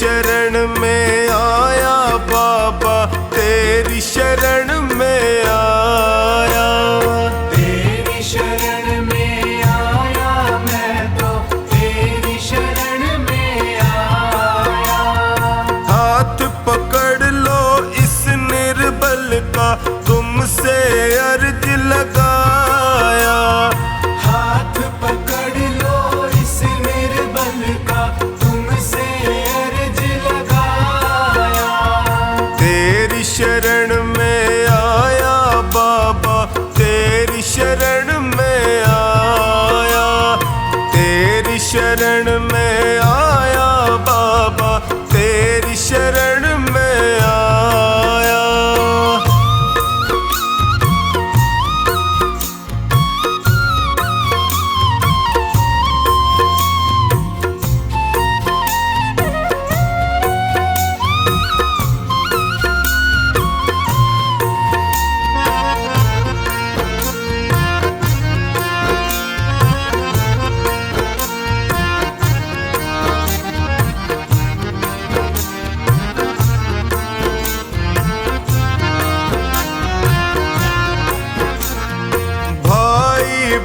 शरण में आया बाबा, तेरी शरण में आया। तेरी शरण में आया मैं तो, तेरी शरण में आया। हाथ पकड़ लो इस निर्बल का, तुमसे अर्ज लगाया। हाथ पकड़ लो इस निर्बल का, तुमसे अर्ज लगाया। तेरी शरण में आया बाबा, तेरी शरण में आया। तेरी शरण में आया बाबा, तेरी शरण में आया।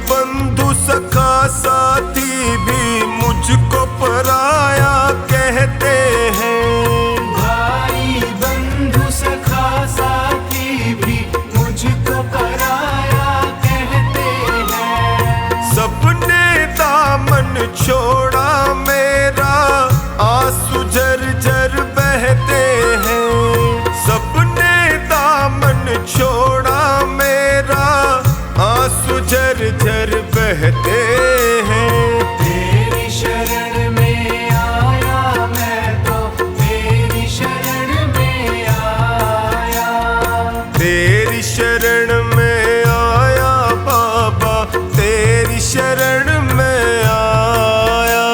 बंधु सखा साथी भी मुझको पराया कहते हैं। भाई बंधु सखा साथी भी मुझको पराया कहते हैं। सबने दामन छोड़ा मेरा, आंसू झरझर बहते हैं। सबने दामन छोड़ा मेरा, आंसू झरझर बहते हैं। तेरी शरण में आया मैं तो, तेरी शरण में आया। तेरी शरण में आया बाबा, तेरी शरण में आया।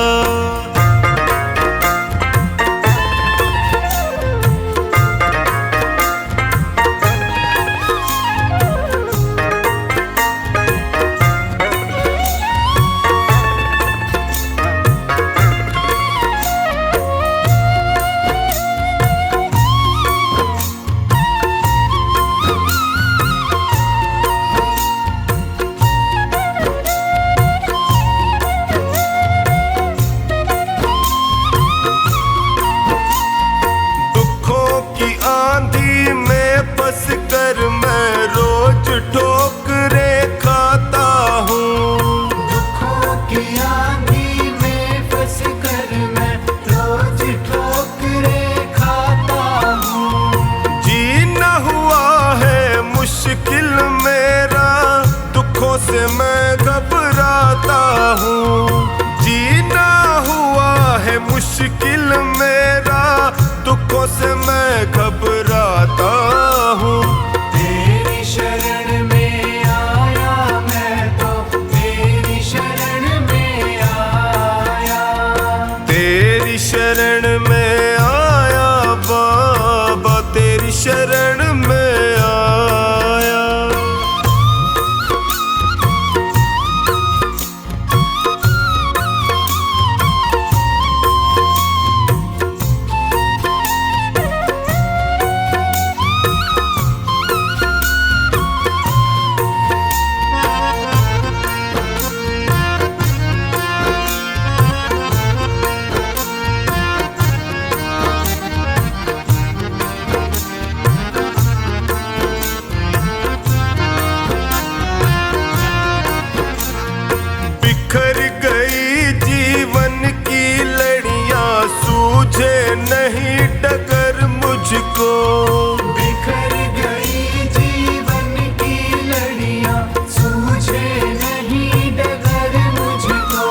आंधी में फंस कर मैं रोज ठोकरे खाता हूँ। दुखों की आंधी में फंस कर मैं रोज ठोकरे खाता हूँ। जीना हुआ है मुश्किल मेरा, दुखों से मैं घबराता हूँ। जीना हुआ है मुश्किल मेरा, दुखों से मैं घबराता हूँ। तेरी शरण में आया मैं तो, तेरी शरण में आया। तेरी शरण में आया बाबा, तेरी शरण में आया। बिखर गई जीवन की लड़ियां, सूझे नहीं डगर मुझको। बिखर गई जीवन की लड़ियां, सूझे नहीं डगर मुझको।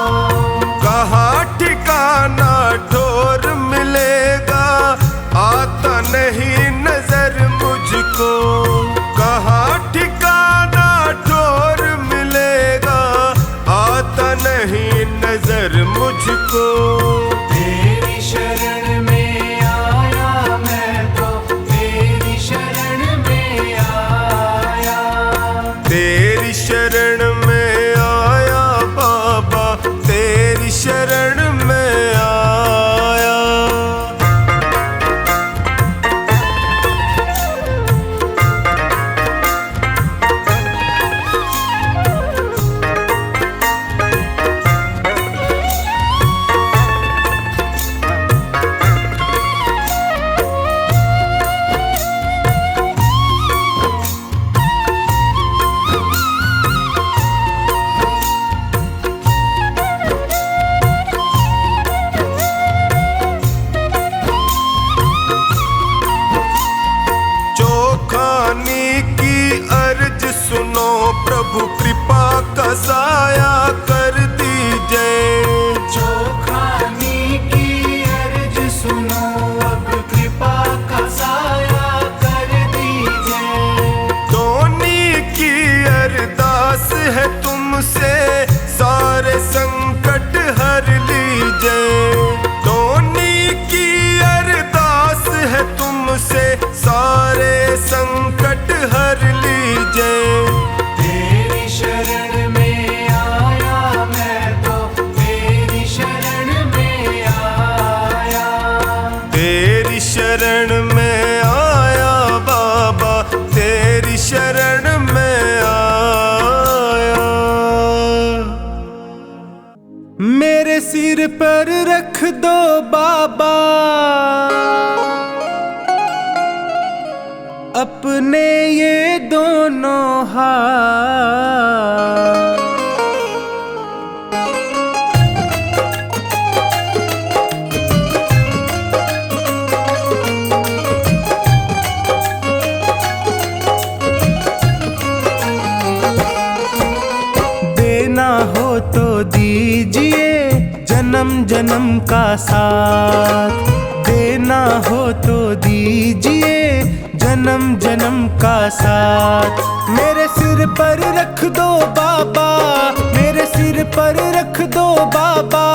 कहाँ ठिकाना ठोर मिलेगा, आता नहीं नजर मुझको। कहाँ ठिकाना ठोर मिलेगा, आता नहीं नजर मुझको। तेरी शरण में आया मैं तो, तेरी शरण में आया। तेरी शरण में आया बाबा, तेरी शरण में आया। मेरे सिर पर रख दो बाबा अपने ये दोनों हाथ। देना हो तो दीजिए जन्म जन्म का साथ, देना हो तो दीजिए जन्म जन्म का साथ। मेरे सिर पर रख दो बाबा, मेरे सिर पर रख दो बाबा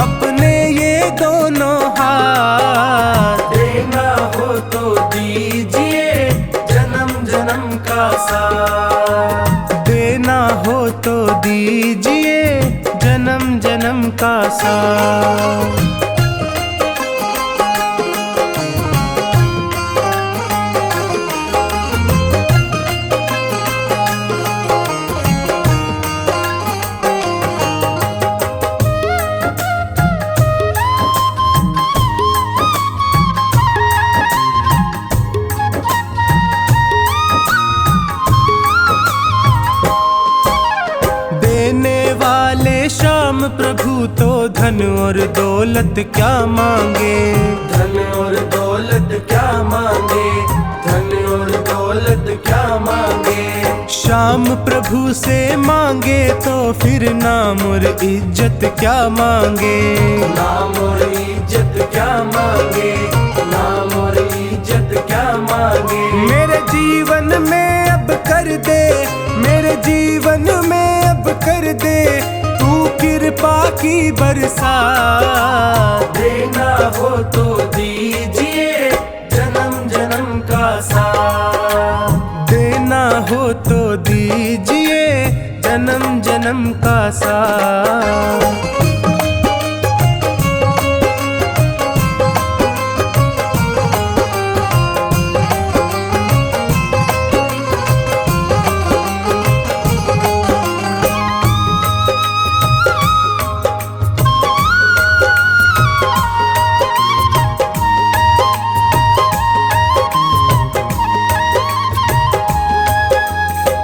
अपने ये दोनों हाथ। देना हो तो दीजिए जन्म जन्म का साथ, देना हो तो दीजिए जन्म जन्म का साथ। श्याम प्रभु तो धन और दौलत क्या मांगे, धन और दौलत क्या मांगे, धन और दौलत क्या मांगे। श्याम प्रभु से मांगे तो फिर नाम और इज्जत क्या मांगे, नाम और इज्जत क्या मांगे, नाम और इज्जत क्या मांगे। मेरे जीवन में अब कर दे, मेरे जीवन में अब कर दे तू कृपा की बरसात। देना हो तो दीजिए जन्म जन्म का साथ, देना हो तो दीजिए जन्म जन्म का साथ।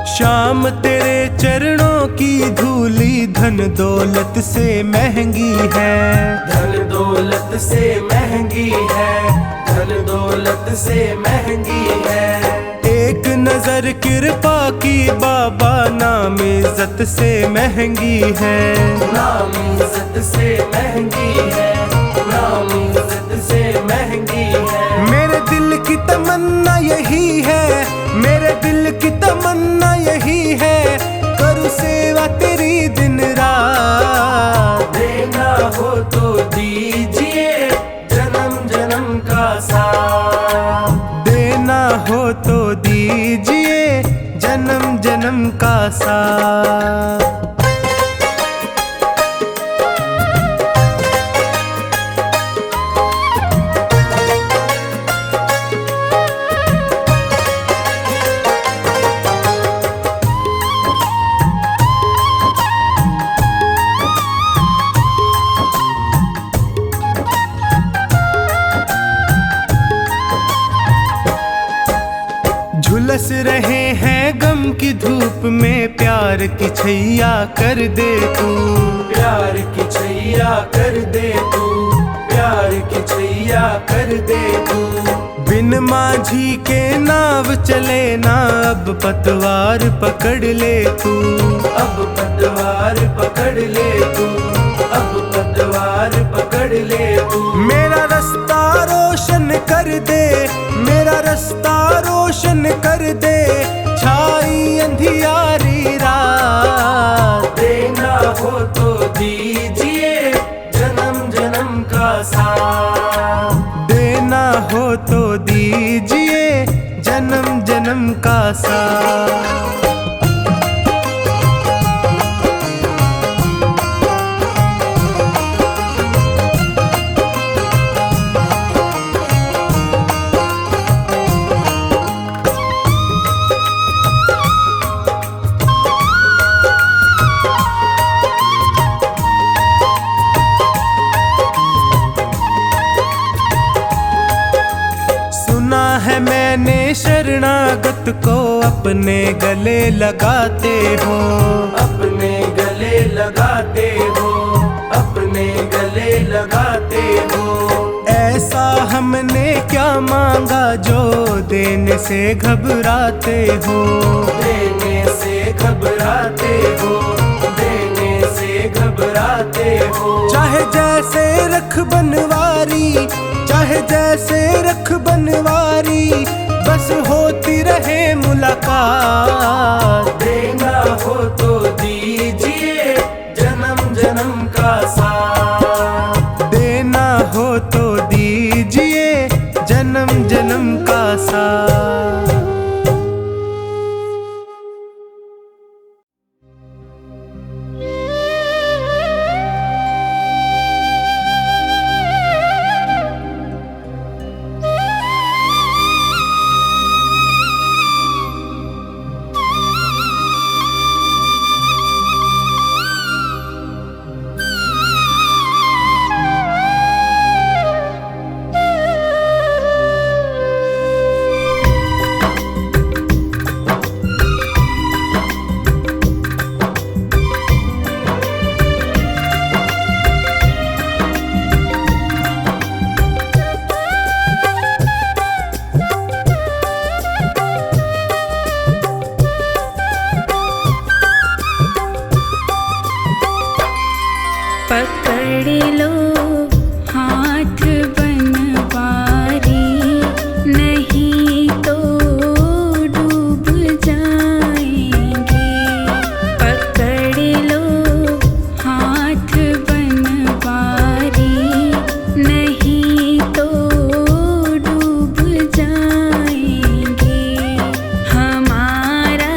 श्याम तेरे चरणों की धूली धन दौलत से महंगी है, धन दौलत से महंगी है, धन दौलत से महंगी है। एक नजर कृपा की बाबा नाम इज्जत से महंगी है, नाम इज्जत से महंगी है, नाम इज्जत से महंगी है। मेरे दिल की तमन्ना यही है, मेरे दिल की तमन्ना यही है करूँ सेवा तेरी दिन रात। देना हो तो दीजिए जन्म जन्म का साथ, देना हो तो दीजिए जन्म जन्म का साथ। झुलस रहे हैं गम की धूप में प्यार की छैया कर दे तू, प्यार की छैया कर दे तू, प्यार की छैया कर दे तू। बिन माझी के नाव चले ना अब पतवार पकड़ ले तू, अब पतवार पकड़ ले तू, अब पतवार पकड़ ले तू। मेरा रास्ता रोशन कर दे, मेरा रास्ता रोशन कर दे छाई अंधियारी रात। देना हो तो दीजिए जन्म जन्म का साथ, देना हो तो दीजिए जन्म जन्म का साथ। मैंने शरणागत को अपने गले लगाते हो, अपने गले लगाते हो, अपने गले लगाते हो। ऐसा हमने क्या मांगा जो देने से घबराते हो, देने से घबराते हो, देने से घबराते हो। चाहे जैसे रख बनवारी, चाहे जैसे रख बनवारी, बस होती रहे मुलाकात। देना हो तो दीजिए जन्म जन्म का साथ, देना हो तो दीजिए जन्म जन्म का साथ। पकड़ लो हाथ बनवारी, नहीं तो डूब जाएंगे। पकड़ लो हाथ बनवारी, नहीं तो डूब जाएंगे। हमारा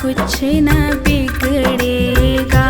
कुछ ना बिगड़ेगा,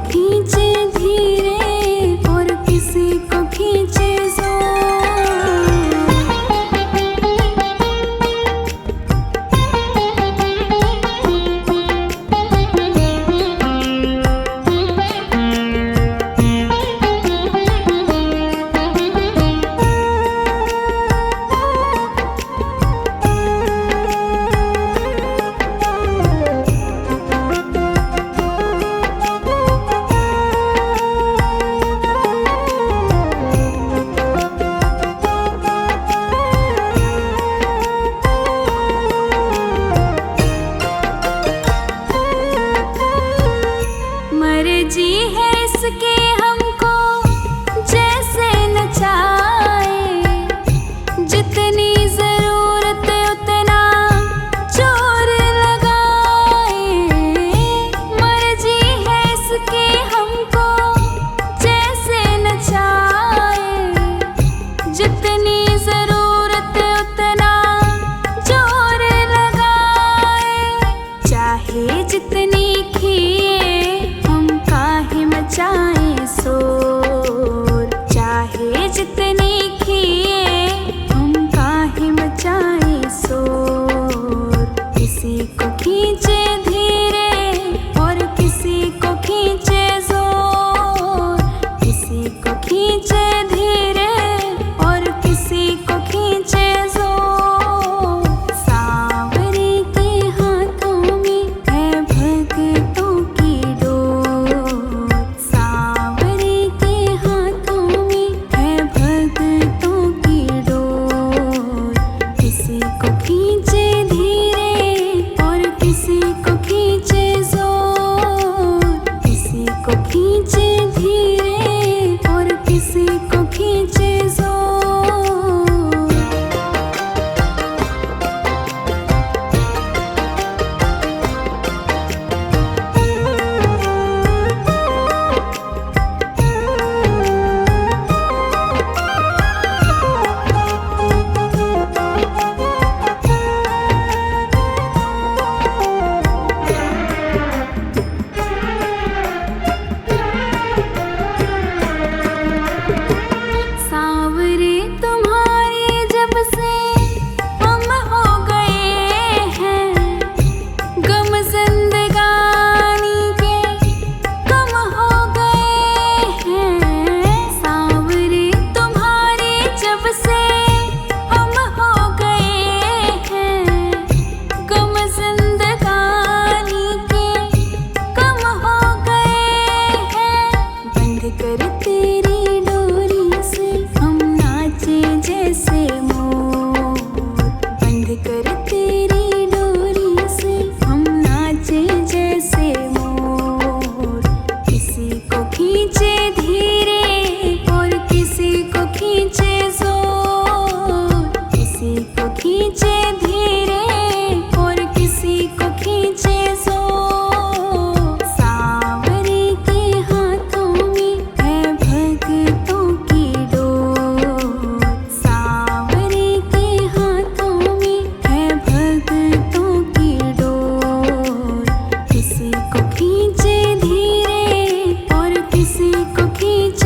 खींचे धीरे और किसी को खींचे जोर। मर्जी है इसके हमको जैसे नचाए, जितनी जरूरत उतना जोर लगाए। मर्जी है इसके हमको जैसे नचाए, जितनी जरूरत उतना जोर लगाए। चाहे जितनी मचाए शोर, चाहे जितनी किए हम काहे मचाए शोर। किसी को खींचे धीरे और किसी को खींचे जोर, किसी को खींचे धीरे और किसी को खींचे जोर। सांवरे के हाथों में है भक्तों की डोर, सांवरे के हाथों में है भक्तों की डोर। किसी को खींचे धीरे और किसी को खींचे जोर, किसी को खींचे धीरे और किसी को खींचे जोर। सांवरे तुम्हारे जब से हम हो गए हैं, गम जिंदगानी के कम हो गए हैं। सांवरे तुम्हारे जब से हम हो गए हैं, गम जिंदगानी के कम हो गए हैं। बंद कर तेरी डोरी से हम नाचे जैसे मोर, बंद कर तेरी डोरी से हम नाचे जैसे मोर। किसी को खींचे धीरे और किसी को खींचे जोर, किसी को खींचे धीरे और किसी को खींचे जोर। सांवरे के हाथों में है भक्तों की डोर, सांवरे के हाथों में है भक्तों की डोर। किसी को खींचे धीरे और किसी को खींचे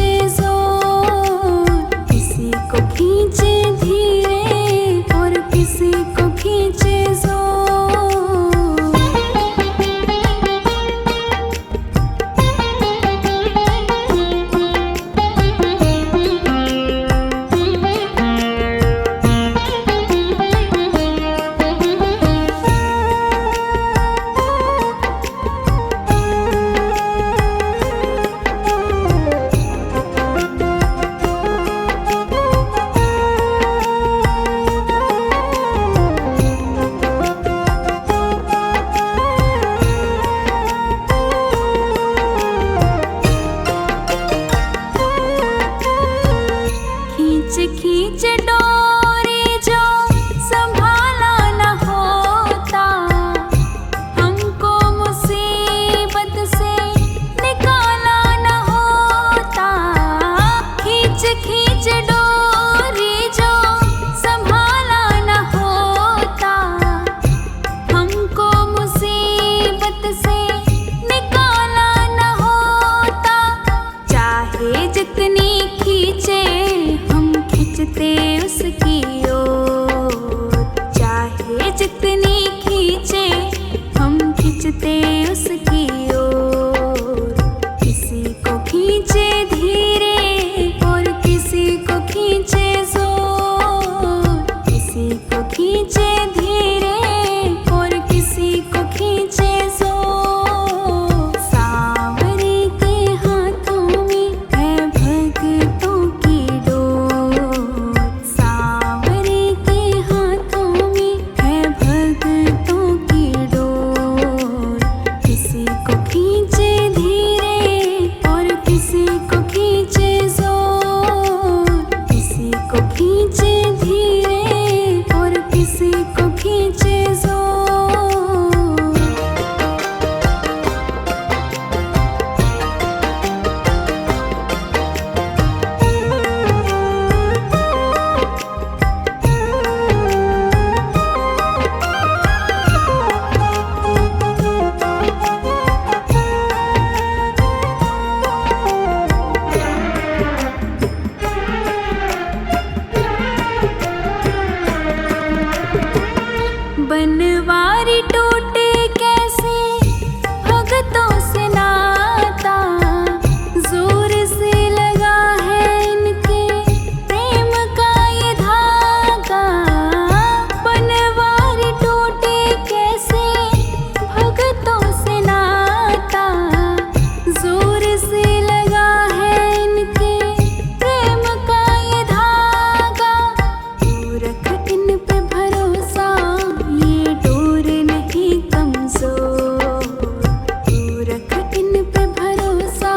खींचते उसकी ओर, चाहे जितनी खींचे हम खींचते उसकी ओर। किसी को खींचे धीरे और किसी को खींचे जोर, किसी को खींचे धीरे और किसी को खींचे जोर। सांवरे के हाथों में है भक्तों की डोर, सांवरे के हाथों में है भक्तों की डोर। किसी को खींचे धीरे और किसी को खींचे जोर, किसी को खींचे धीरे और किसी को खींचे जोर। बनवारी टूटे कैसे भगतों से नाता, जोर से लगा है इनके प्रेम का ये धागा। बनवारी टूटे कैसे भगतों से नाता, जोर से लगा है इनके प्रेम का ये धागा। तू रख इन पे भरोसा, ये डोर नहीं कमजोर। तू रख इन पे भरोसा,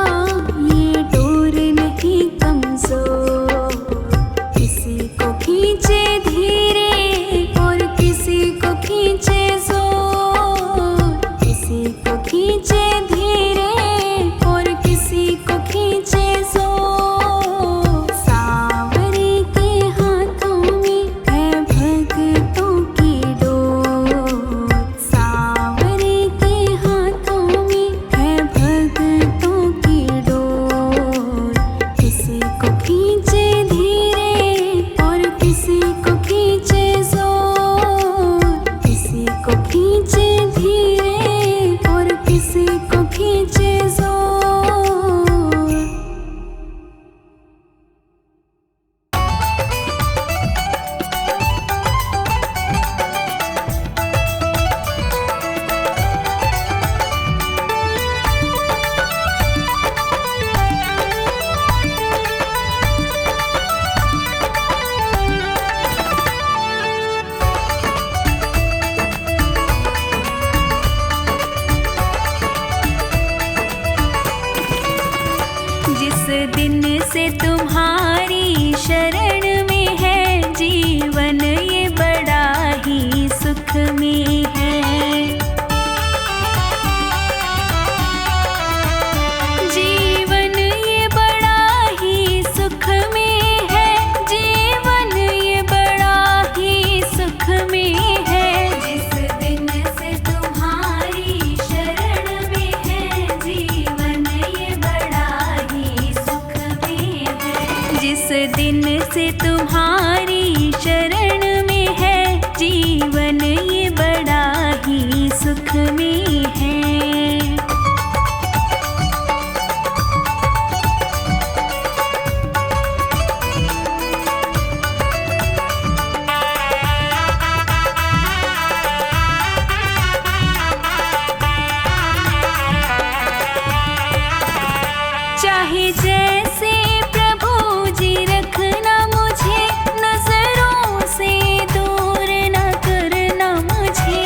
ये डोर नहीं कमजोर। किसी को खींचे धीरे और किसी को खींचे जोर, किसी को खींचे धीरे और किसी को खींचे जोर। सांवरे के हाथों में है भक्तों की डोर, सांवरे के हाथों में है भक्तों की डोर। किसी को खींचे धीरे और किसी को खींचे जोर, किसी को खींचे धीरे और किसी को खींचे जोर। जिस दिन से तुम्हारी शरण में है जीवन, ये बड़ा ही सुख में है। जीवन ये बड़ा ही सुख में है, जीवन ये बड़ा ही सुख में है। जिस दिन से तुम्हारी शरण में है जीवन, ये बड़ा ही सुख में है। जिस दिन से तुम्हारी शरण में है जीवन, ये बड़ा ही सुख में है। चाहे जैसे प्रभु जी रखना मुझे, नजरों से दूर न करना मुझे।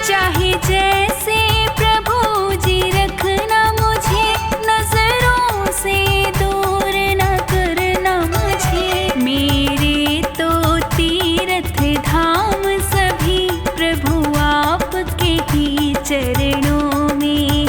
चाहे जैसे प्रभु जी रखना मुझे, नजरों से दूर न करना मुझे। मेरे तो तीर्थ धाम सभी प्रभु आपके ही चरणों में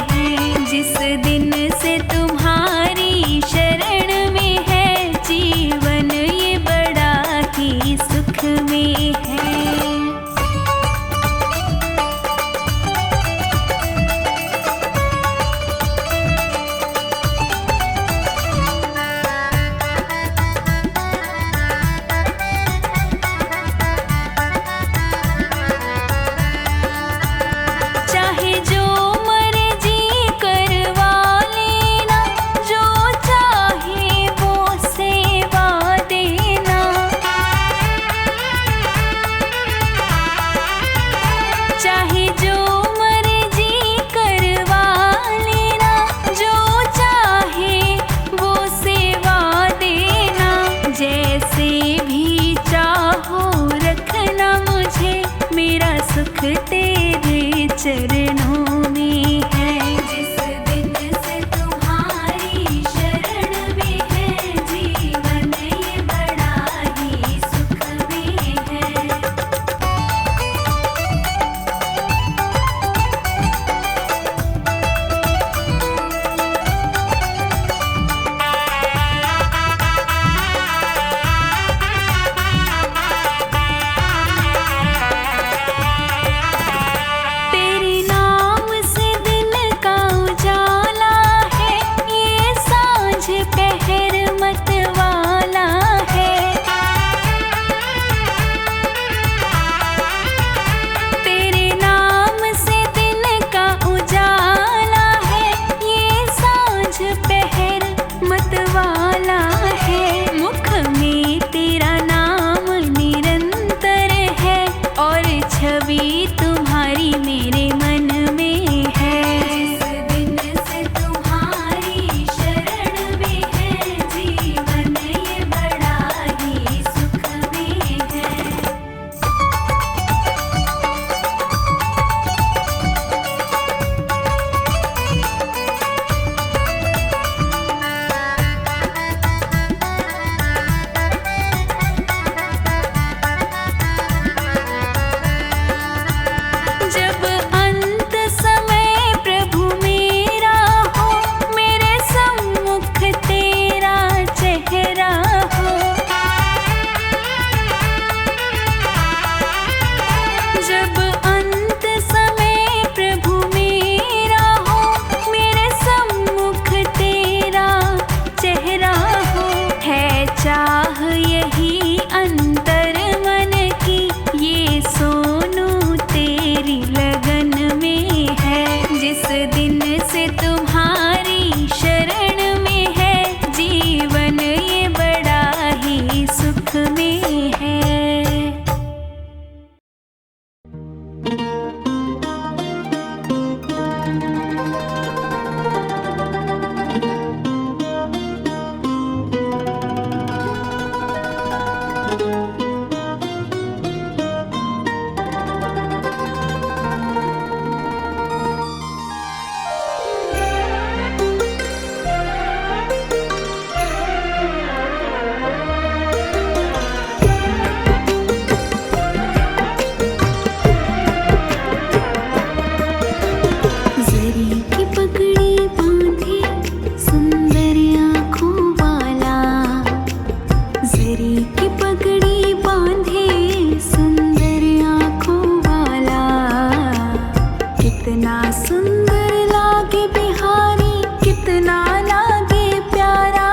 कितना सुंदर लागे बिहारी, कितना लागे प्यारा,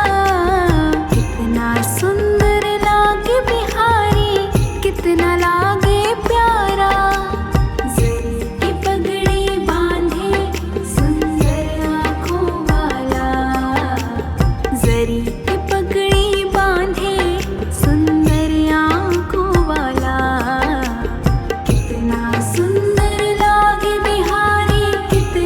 कितना सुंदर लागे बिहारी, कितना लागे प्यारा। जरी की पगड़ी बांधे सुंदर आँखों वाला, जरी की पगड़ी बांधे सुंदर आँखों वाला। कितना सुंदर लागे बिहारी, कितना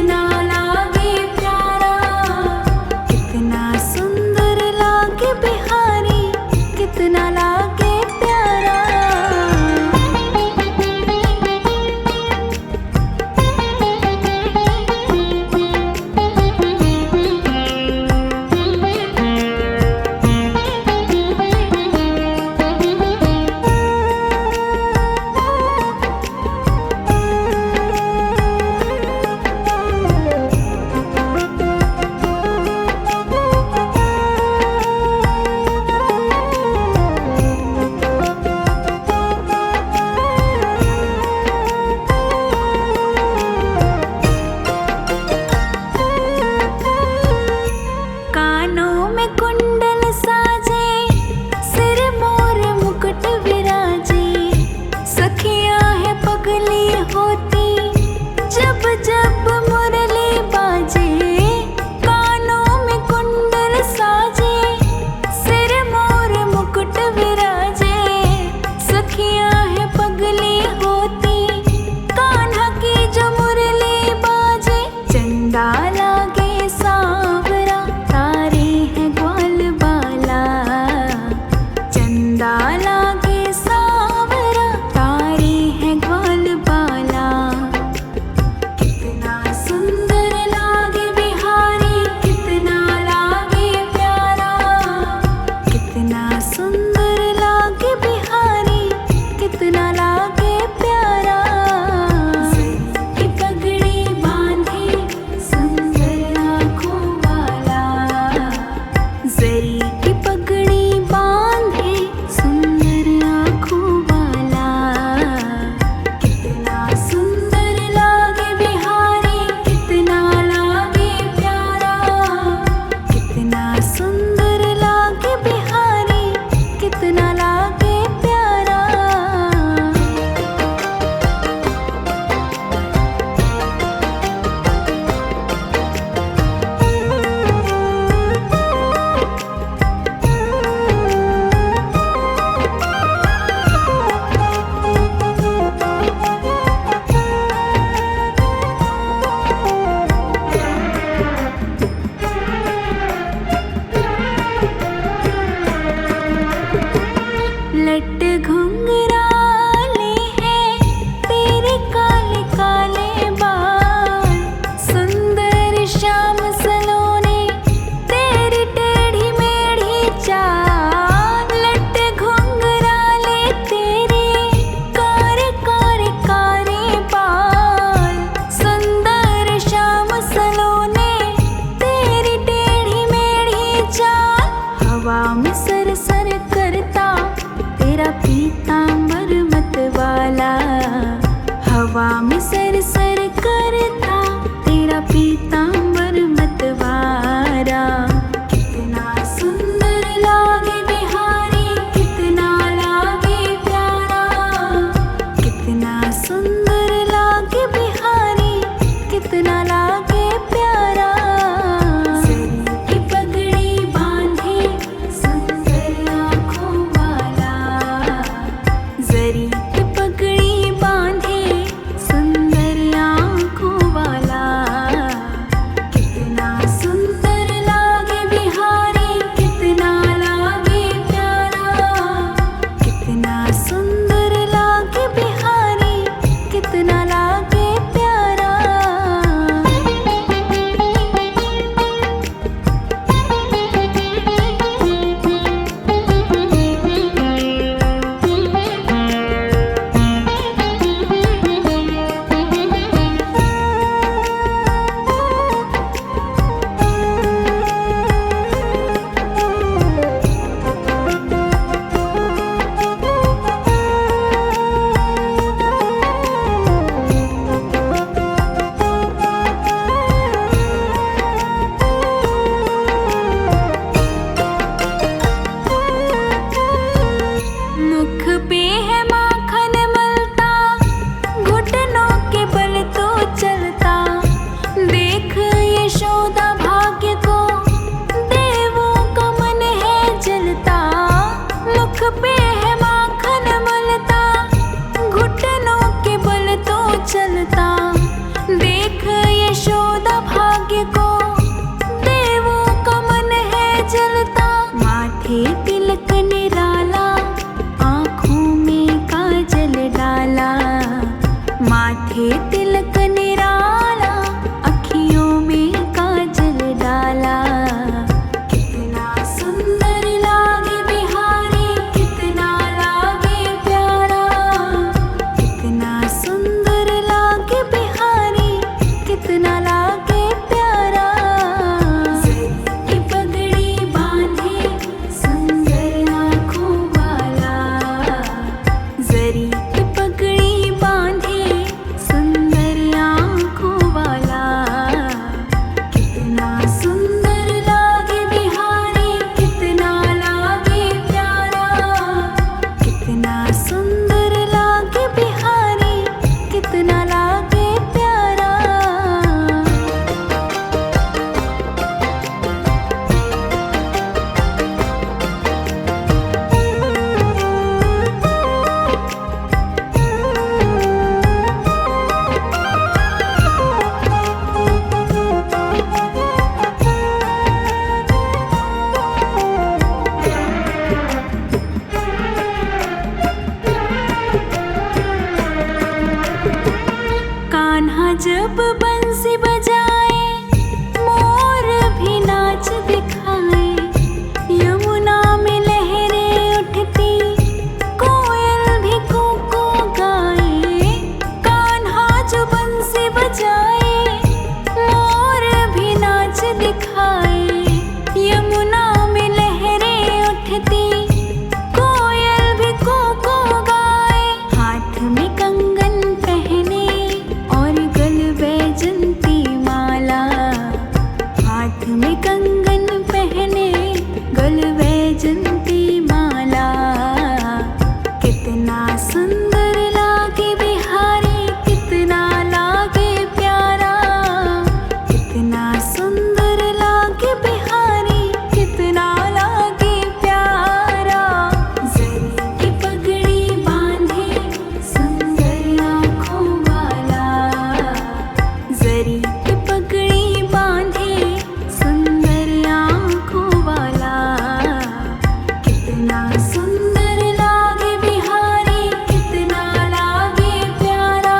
यशोदा भाग्य को देवों का मन है जलता। माथे तिलक निराला, आँखों में काजल डाला। माथे तिलक निराला, अखियों में काजल डाला। कितना सुंदर लागे बिहारी, कितना लागे प्यारा। कितना सुंदर लागे बिहारी, कितना लागे प्यारा। जरी की पगड़ी बांधे सुंदर आँखों वाला। जरी की पगड़ी बांधे सुंदर आँखों वाला। कितना सुंदर लागे बिहारी, कितना लागे प्यारा। कितना सुंदर लागे बिहारी, कितना लागे प्यारा। कान्हा जब बंसी बजाए, मोर भी नाच दिखाए। यमुना में लहरें उठती, कोयल भी कूकू गाए। कान्हा जो बंसी बजाए, मोर भी नाच दिखाए। यमुना में लहरें उठती, कोयल भी कूकू गाए। हाथ में कंगन पहने और गल बैजंती माला। हाथ में कंगन पहने, गल बैजंती माला। कितना सुंदर लागे बिहारी, कितना लागे प्यारा। कितना सुंदर लागे बिहारी, कितना लागे प्यारा। जरी की पगड़ी बांधे सुंदर आँखों वाला। जरी की पगड़ी बांधे सुंदर आँखों वाला। कितना सुंदर लागे बिहारी, कितना लागे प्यारा।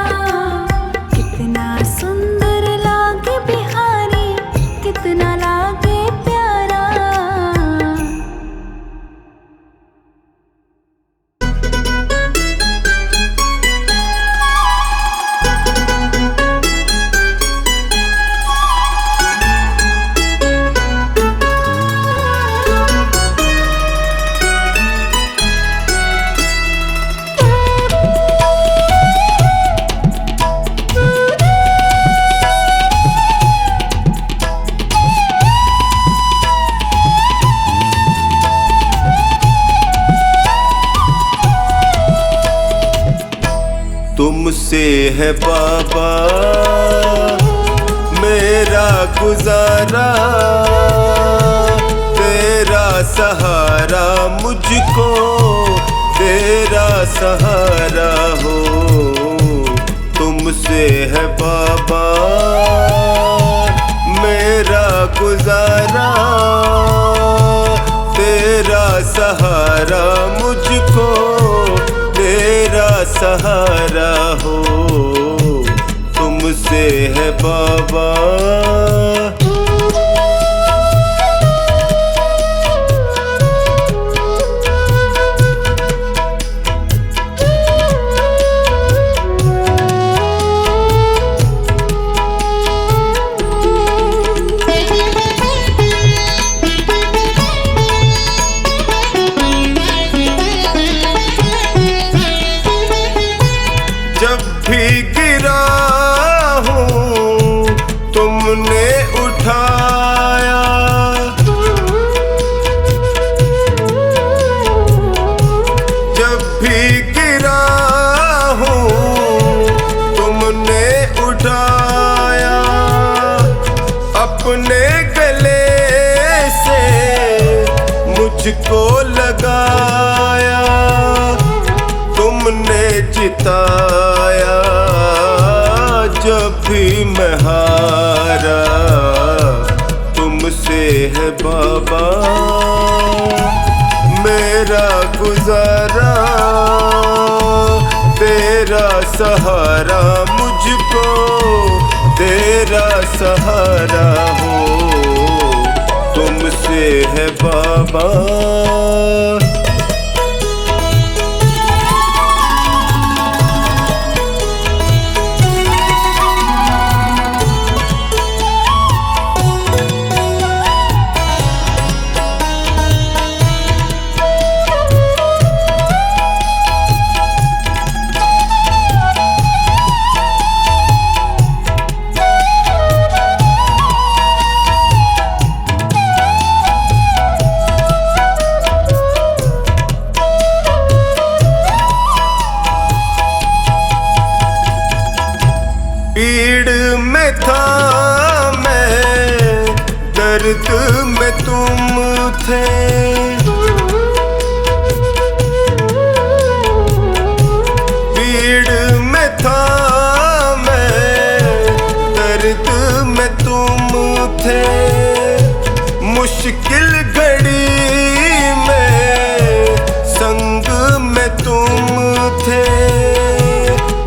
कितना सुंदर लागे बिहारी, कितना लागे प्यारा। तुमसे है बाबा मेरा गुजारा। तेरा सहारा मुझको, तेरा सहारा हो। तुमसे है बाबा मेरा गुजारा। तेरा सहारा मुझको, तेरा सहारा हो। तुमसे है बाबा। जब भी गिरा हूँ तुमने उठाया। जब भी गिरा हूँ तुमने उठाया। अपने गले से मुझको लगाया। तुमने जिताया जब भी मैं हारा तुमसे है बाबा मेरा गुजारा, तेरा सहारा मुझको तेरा सहारा हो, तुमसे है बाबा। पीड़ में था मैं, दर्द में तुम थे, पीड़ में था मैं, दर्द में तुम थे, मुश्किल घड़ी में संग में तुम थे,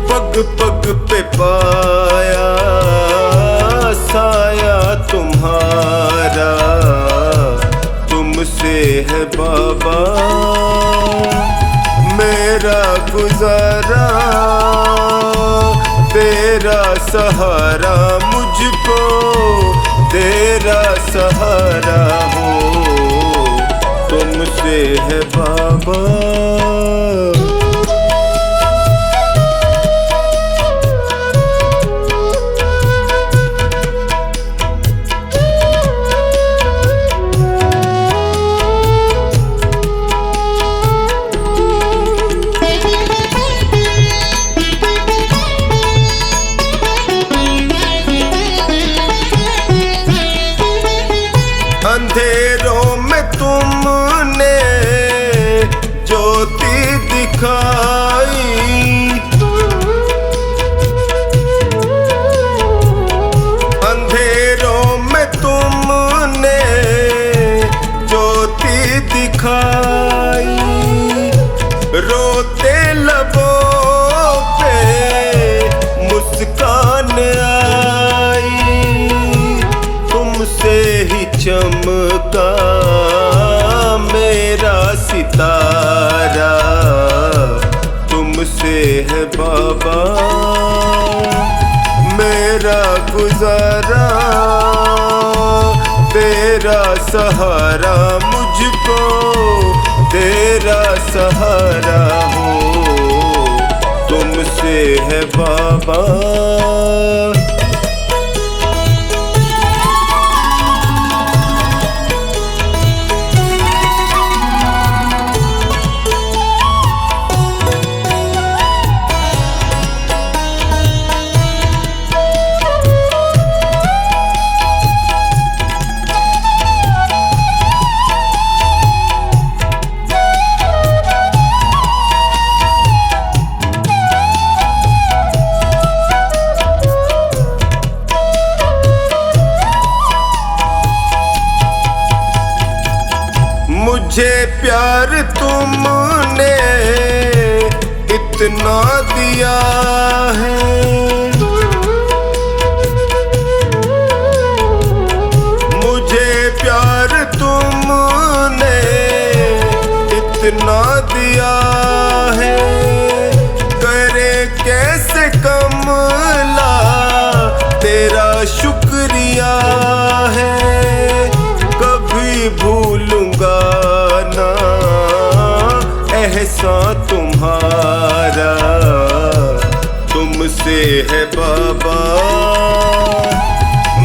पग पग पे पाया साया तुम्हारा, तुमसे है बाबा मेरा गुजारा, तेरा सहारा मुझको तेरा सहारा हो, तुमसे है बाबा। अंधेरों में तुमने ज्योति दिखाई, अंधेरों में तुमने ज्योति दिखाई, रोते लबों पे मुस्कान आई, तुमसे ही चमका मेरा सितारा, तुमसे है बाबा मेरा गुजारा, तेरा सहारा मुझको तेरा सहारा हो, तुमसे है बाबा। मुझे प्यार तुमने इतना दिया है, मुझे प्यार तुमने इतना दिया है, करे कैसे कमला तेरा शुक्रिया है, कभी भूलूंगा ना एहसान तुम्हारा, तुमसे है बाबा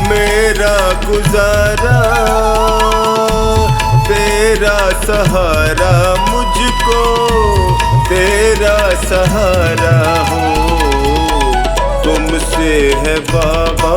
मेरा गुजारा, तेरा सहारा मुझको तेरा सहारा हो, तुमसे है बाबा।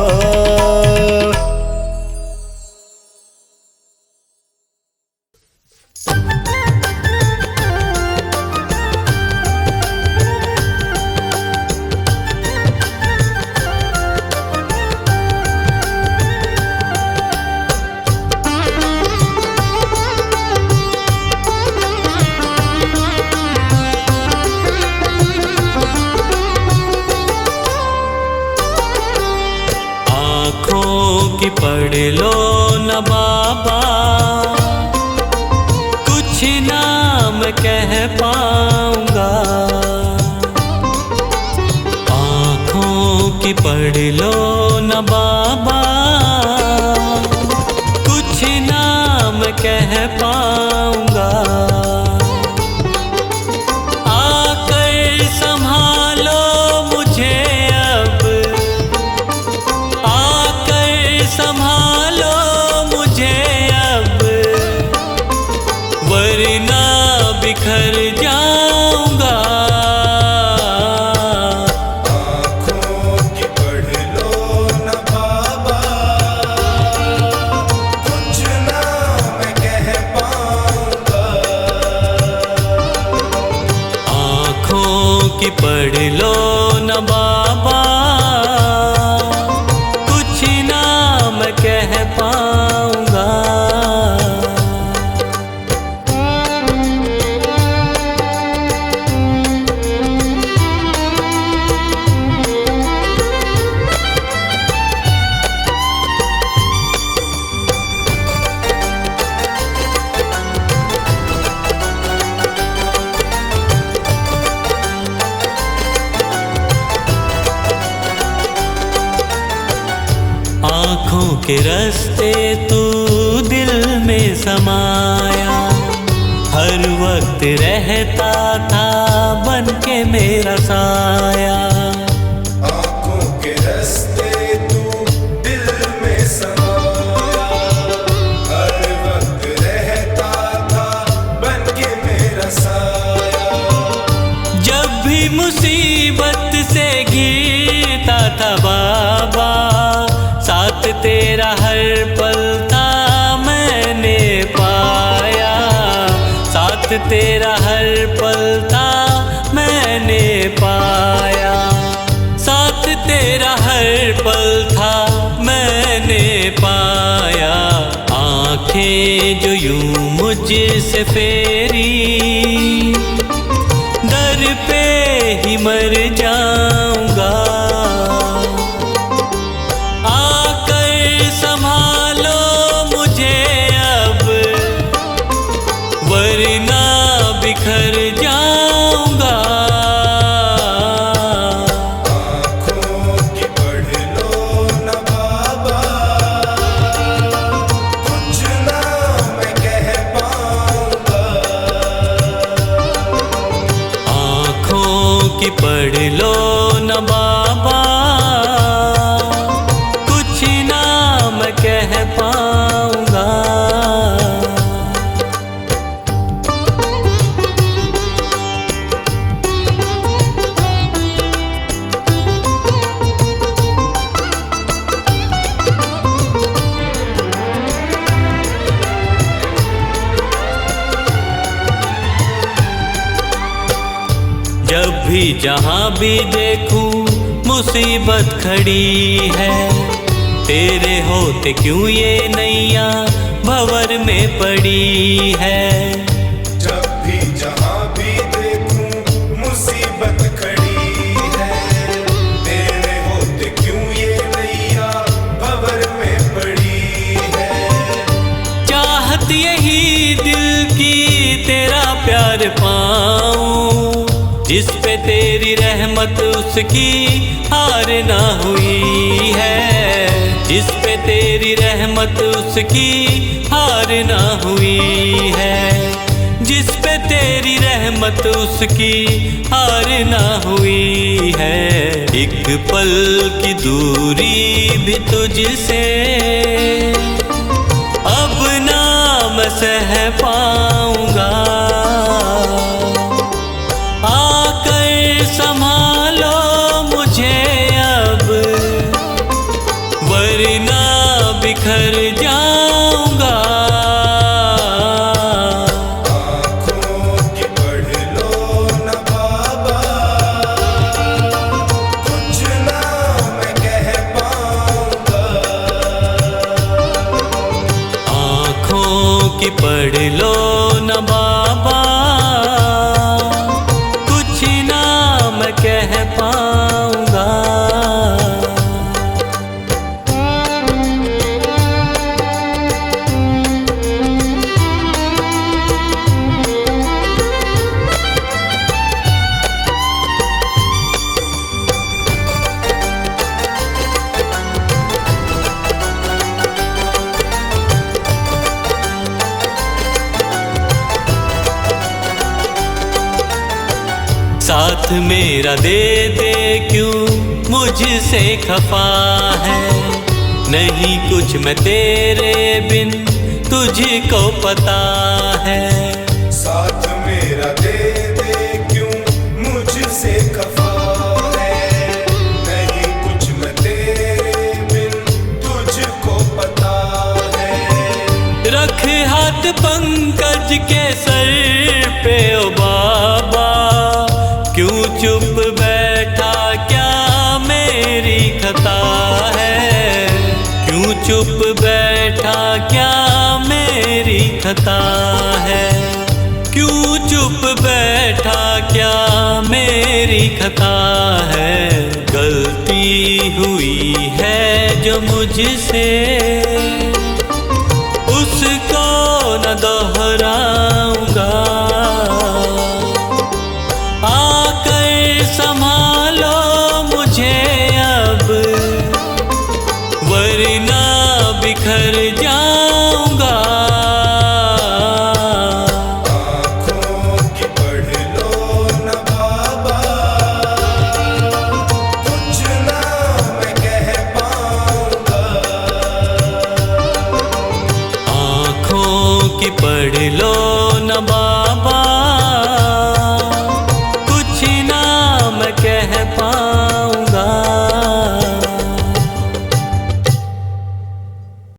की पढ़ लो न बाबा, कुछ नाम कह पाऊंगा। आँखों की पढ़ लो न बाबा, कुछ नाम कह पाऊंगा। आकर संभालो मुझे अब, आकर संभालो मुझे अब, वरना बिखर जाऊंगा। आँखों की पढ़ लो न बाबा, कुछ नाम कह पाऊंगा। आँखों की पढ़ लो न बाबा, कुछ नाम कह पाऊंगा। आँखों के रास्ते तू दिल में समाया, हर वक्त रहता था बन के मेरा साया। आँखों के रास्ते तू दिल में समाया, हर वक्त रहता था बन के मेरा साया। जब भी मुसीबत से घिरता था बाबा, साथ तेरा हर पल था मैंने पाया। साथ तेरा हर पल था मैंने पाया। साथ तेरा हर पल था मैंने पाया। आँखें जो यूं मुझसे फेरी, दर पे ही मर जाऊंगा। आकर संभालो मुझे अब, वरना बिखर जाऊंगा। आँखों की पढ़ लो न बाबा, कुछ नाम कह पाऊंगा। आँखों की पढ़ लो न बाबा, कुछ नाम कह पाऊंगा। जब भी जहाँ भी देखूं मुसीबत खड़ी है, तेरे होते क्यों ये नैया भंवर में पड़ी है। जब भी जहाँ भी देखूं मुसीबत खड़ी है, तेरे होते क्यों ये नैया भंवर में पड़ी है। चाहत यही दिल की तेरा प्यार पाऊं, जिस पे तेरी रहमत उसकी हार ना हुई है। जिस पे तेरी रहमत उसकी हार ना हुई है। जिस पे तेरी रहमत उसकी हार ना हुई है। एक पल की दूरी भी तुझसे अब ना मैं सह पाऊंगा। आकर संभालो मुझे अब, वरना बिखर जाऊंगा। आँखों की पढ़ लो न बाबा, कुछ नाम कह पाऊंगा। आँखों की पढ़ लो न बाबा, कुछ नाम कह पाऊंगा। साथ मेरा दे दे क्यों मुझसे खफा है। नहीं कुछ मैं तेरे बिन तुझको पता है। साथ मेरा दे दे क्यों मुझसे खफा है। नहीं कुछ मैं तेरे बिन तुझको पता है। रख हाथ पंकज के सर पे ओ बाबा, क्यों चुप बैठा क्या मेरी खता है। क्यों चुप बैठा क्या मेरी खता है। क्यों चुप बैठा क्या मेरी खता है। गलती हुई है जो मुझसे उसको न दोहराऊंगा। आकर संभालो मुझे अब, वरना बिखर जाऊंगा। आँखों की पढ़ लो न बाबा, कुछ ना मैं कह पाऊंगा। आँखों की पढ़ लो न बाबा,